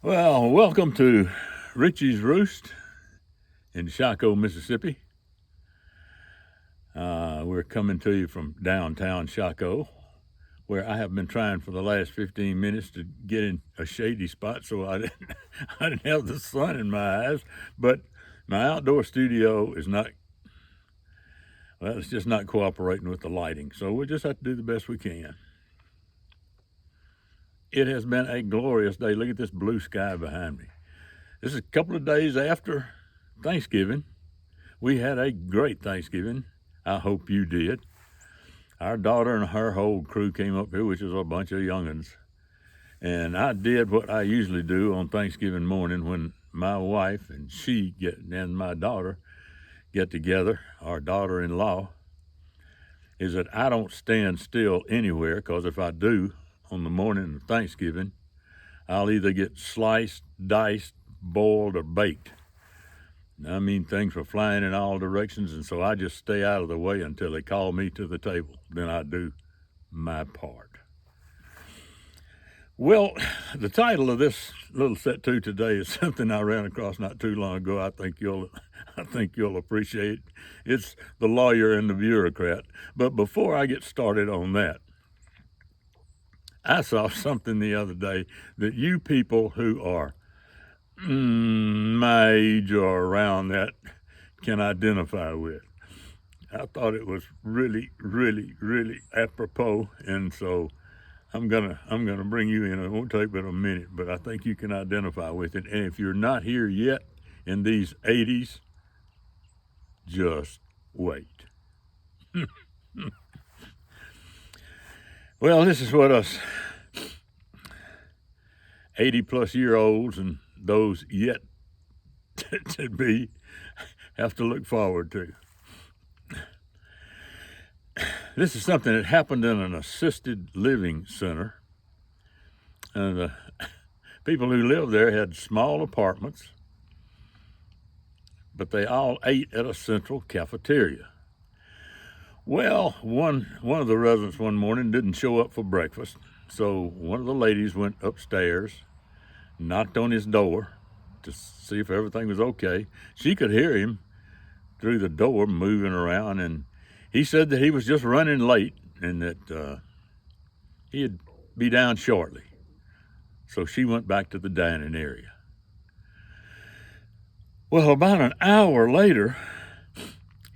Well, welcome to Richie's Roost in Shaco, Mississippi. We're coming to you from downtown Shaco, where I have been trying for the last 15 minutes to get in a shady spot so I didn't have the sun in my eyes. But my outdoor studio is not, well, it's just not cooperating with the lighting. So we just have to do the best we can. It has been a glorious day. Look at this blue sky behind me. This is a couple of days after Thanksgiving. We had a great Thanksgiving. I hope you did. Our daughter and her whole crew came up here, which is a bunch of young'uns. And I did what I usually do on Thanksgiving morning when my wife and my daughter get together, our daughter-in-law, is that I don't stand still anywhere, because if I do on the morning of Thanksgiving, I'll either get sliced, diced, boiled, or baked. I mean, things were flying in all directions, and so I just stay out of the way until they call me to the table. Then I do my part. Well, the title of this little set to today is something I ran across not too long ago. I think you'll appreciate it. It's The Lawyer and the Bureaucrat. But before I get started on that, I saw something the other day that you people who are my age or around that can identify with. I thought it was really, really, really apropos, and so I'm gonna bring you in. It won't take but a minute, but I think you can identify with it. And if you're not here yet in these 80s, just wait. Well, this is what us 80-plus-year-olds and those yet to be have to look forward to. This is something that happened in an assisted living center, and the people who lived there had small apartments, but they all ate at a central cafeteria. Well, one of the residents one morning didn't show up for breakfast, so one of the ladies went upstairs, knocked on his door to see if everything was okay. She could hear him through the door moving around, and he said that he was just running late and that he'd be down shortly. So she went back to the dining area. Well, about an hour later,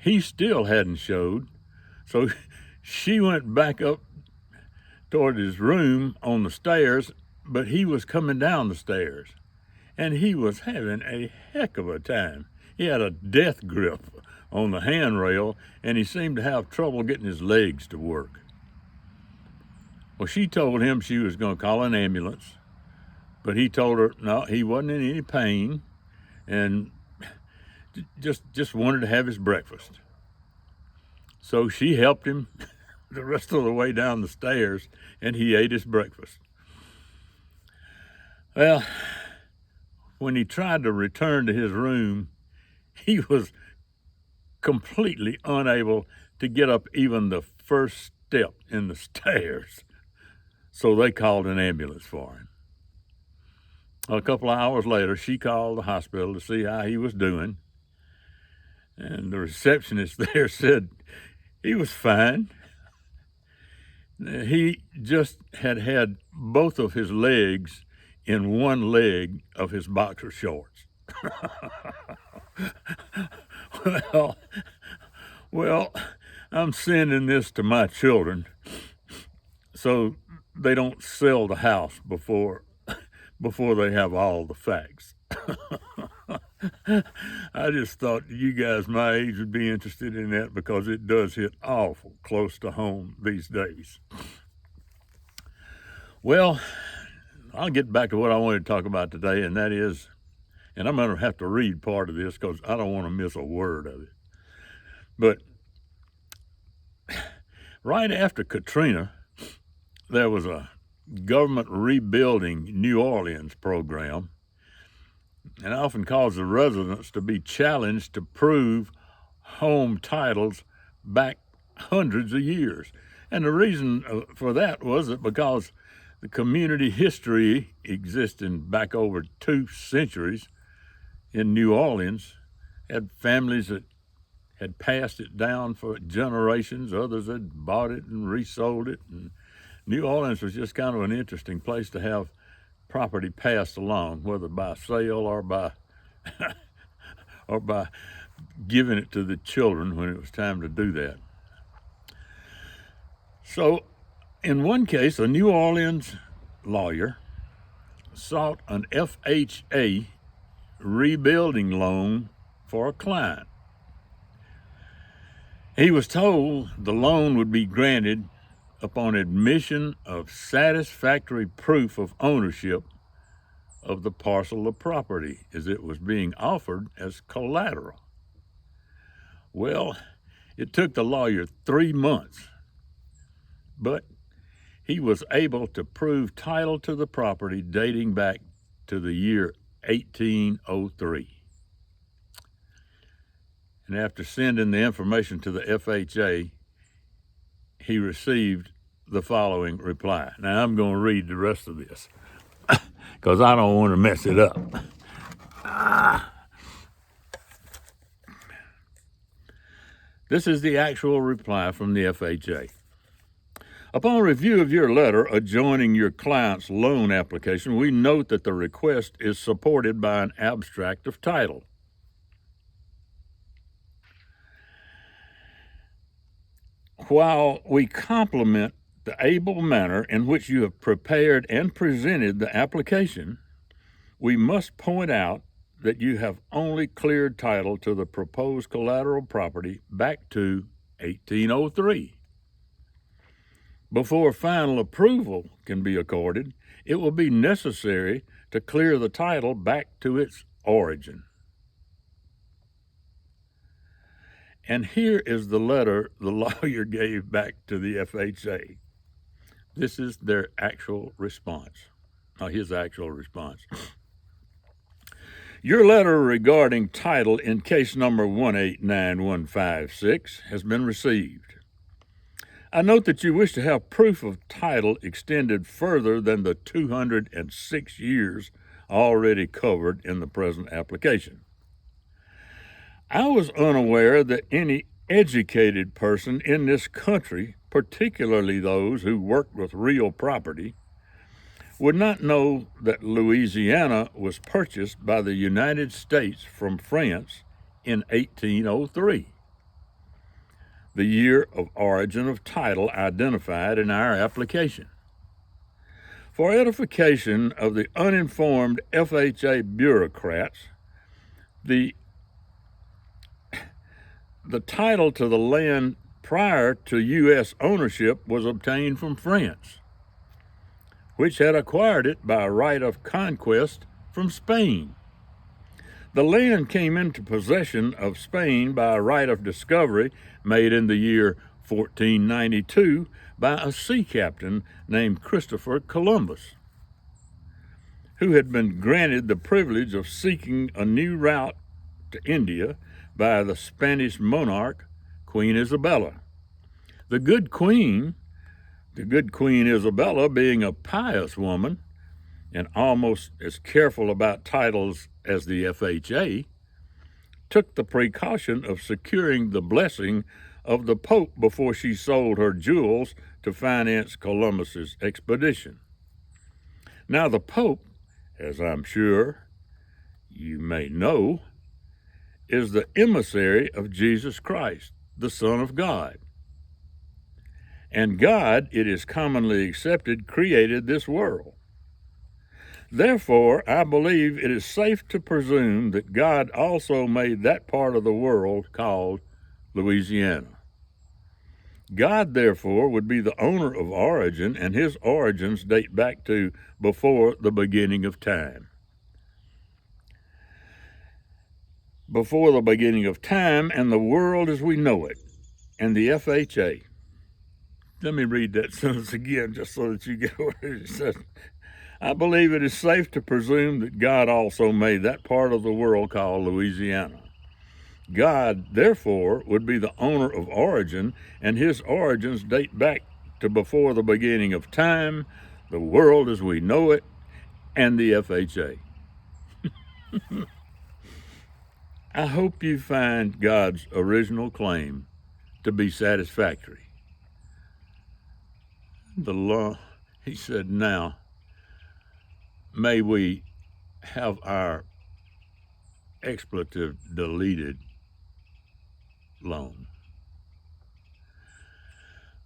he still hadn't showed, so she went back up toward his room on the stairs, but he was coming down the stairs, and he was having a heck of a time. He had a death grip on the handrail, and he seemed to have trouble getting his legs to work. Well, she told him she was going to call an ambulance, but he told her no, he wasn't in any pain, and just wanted to have his breakfast. So she helped him the rest of the way down the stairs, and he ate his breakfast. Well, when he tried to return to his room, he was completely unable to get up even the first step in the stairs. So they called an ambulance for him. A couple of hours later, she called the hospital to see how he was doing. And the receptionist there said he was fine. He just had both of his legs in one leg of his boxer shorts. Well, I'm sending this to my children so they don't sell the house before they have all the facts. I just thought you guys my age would be interested in that, because it does hit awful close to home these days. Well, I'll get back to what I wanted to talk about today, and that is, and I'm going to have to read part of this because I don't want to miss a word of it. But right after Katrina, there was a government rebuilding New Orleans program, and it often caused the residents to be challenged to prove home titles back hundreds of years. And the reason for that was that because The community history existing back over 2 centuries in New Orleans had families that had passed it down for generations. Others had bought it and resold it. And New Orleans was just kind of an interesting place to have property passed along, whether by sale or by or by giving it to the children when it was time to do that. So in one case, a New Orleans lawyer sought an FHA rebuilding loan for a client. He was told the loan would be granted upon admission of satisfactory proof of ownership of the parcel of property as it was being offered as collateral. Well, it took the lawyer 3 months, but he was able to prove title to the property dating back to the year 1803. And after sending the information to the FHA, he received the following reply. Now I'm going to read the rest of this because I don't want to mess it up. This is the actual reply from the FHA. Upon review of your letter adjoining your client's loan application, we note that the request is supported by an abstract of title. While we compliment the able manner in which you have prepared and presented the application, we must point out that you have only cleared title to the proposed collateral property back to 1803. Before final approval can be accorded, it will be necessary to clear the title back to its origin. And here is the letter the lawyer gave back to the FHA. This is their actual response, his actual response. Your letter regarding title in case number 189156 has been received. I note that you wish to have proof of title extended further than the 206 years already covered in the present application. I was unaware that any educated person in this country, particularly those who worked with real property, would not know that Louisiana was purchased by the United States from France in 1803, the year of origin of title identified in our application. For edification of the uninformed FHA bureaucrats, the title to the land prior to U.S. ownership was obtained from France, which had acquired it by right of conquest from Spain. The land came into possession of Spain by a right of discovery made in the year 1492 by a sea captain named Christopher Columbus, who had been granted the privilege of seeking a new route to India by the Spanish monarch, Queen Isabella. The good Queen Isabella, being a pious woman and almost as careful about titles as the FHA, took the precaution of securing the blessing of the Pope before she sold her jewels to finance Columbus's expedition. Now the Pope, as I'm sure you may know, is the emissary of Jesus Christ, the Son of God. And God, it is commonly accepted, created this world. Therefore, I believe it is safe to presume that God also made that part of the world called Louisiana. God, therefore, would be the owner of origin, and his origins date back to before the beginning of time. Before the beginning of time and the world as we know it, and the FHA. Let me read that sentence again just so that you get what it says. I believe it is safe to presume that God also made that part of the world called Louisiana. God, therefore, would be the owner of origin, and his origins date back to before the beginning of time, the world as we know it, and the FHA. I hope you find God's original claim to be satisfactory. He said, now, may we have our expletive deleted loan.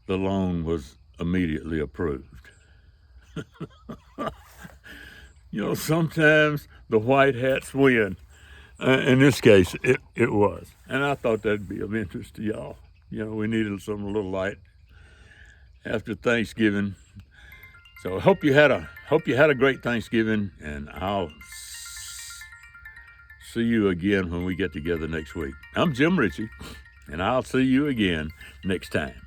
The loan was immediately approved. Sometimes the white hats win. In this case, it was. And I thought that'd be of interest to y'all. We needed some little light after Thanksgiving. So I hope you had a great Thanksgiving, and I'll see you again when we get together next week. I'm Jim Ritchie, and I'll see you again next time.